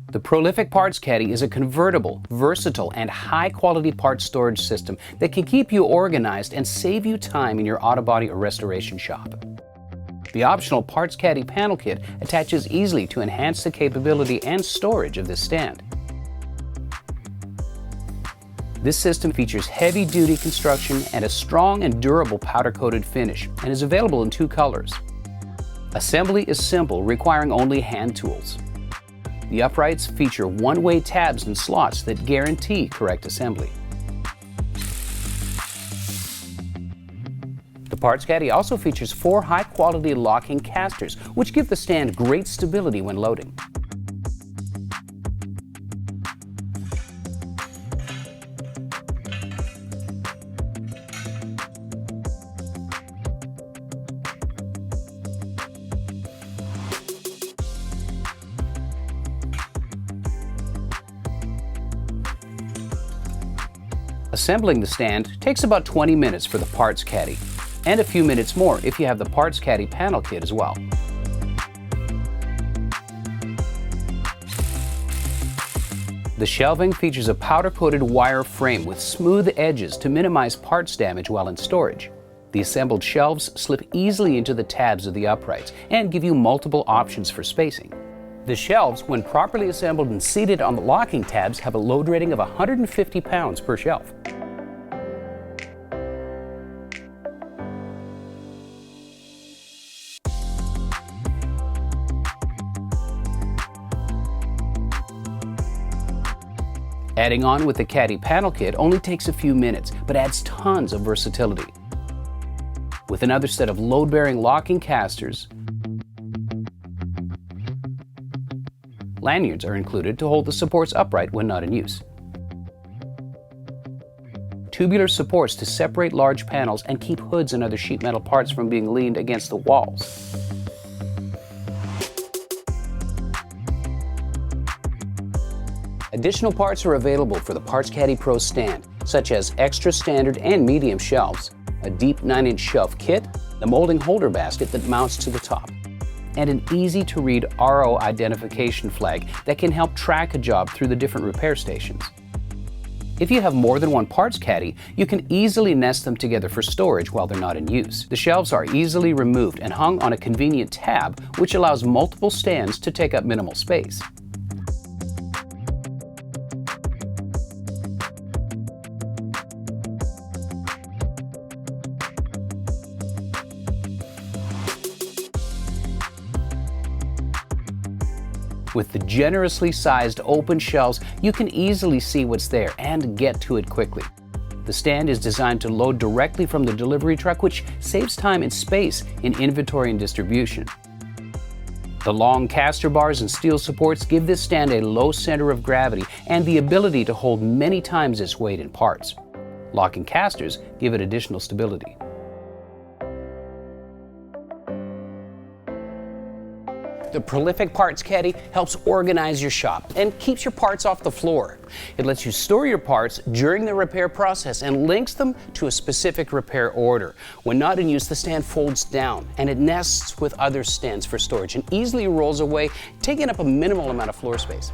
The prolific Parts Caddy is a convertible, versatile, and high-quality parts storage system that can keep you organized and save you time in your auto body or restoration shop. The optional Parts Caddy panel kit attaches easily to enhance the capability and storage of this stand. This system features heavy-duty construction and a strong and durable powder-coated finish and is available in 2 colors. Assembly is simple, requiring only hand tools. The uprights feature one-way tabs and slots that guarantee correct assembly. The Parts Caddy also features 4 high-quality locking casters, which give the stand great stability when loading. Assembling the stand takes about 20 minutes for the Parts Caddy, and a few minutes more if you have the Parts Caddy panel kit as well. The shelving features a powder-coated wire frame with smooth edges to minimize parts damage while in storage. The assembled shelves slip easily into the tabs of the uprights and give you multiple options for spacing. The shelves, when properly assembled and seated on the locking tabs, have a load rating of 150 pounds per shelf. Adding on with the Caddy panel kit only takes a few minutes, but adds tons of versatility. With another set of load-bearing locking casters, lanyards are included to hold the supports upright when not in use. Tubular supports to separate large panels and keep hoods and other sheet metal parts from being leaned against the walls. Additional parts are available for the Parts Caddy PRO stand, such as extra standard and medium shelves, a deep 9-inch shelf kit, the molding holder basket that mounts to the top, and an easy-to-read RO identification flag that can help track a job through the different repair stations. If you have more than one Parts Caddy, you can easily nest them together for storage while they're not in use. The shelves are easily removed and hung on a convenient tab, which allows multiple stands to take up minimal space. With the generously sized open shelves, you can easily see what's there and get to it quickly. The stand is designed to load directly from the delivery truck, which saves time and space in inventory and distribution. The long caster bars and steel supports give this stand a low center of gravity and the ability to hold many times its weight in parts. Locking casters give it additional stability. The prolific Parts Caddy helps organize your shop and keeps your parts off the floor. It lets you store your parts during the repair process and links them to a specific repair order. When not in use, the stand folds down and it nests with other stands for storage and easily rolls away, taking up a minimal amount of floor space.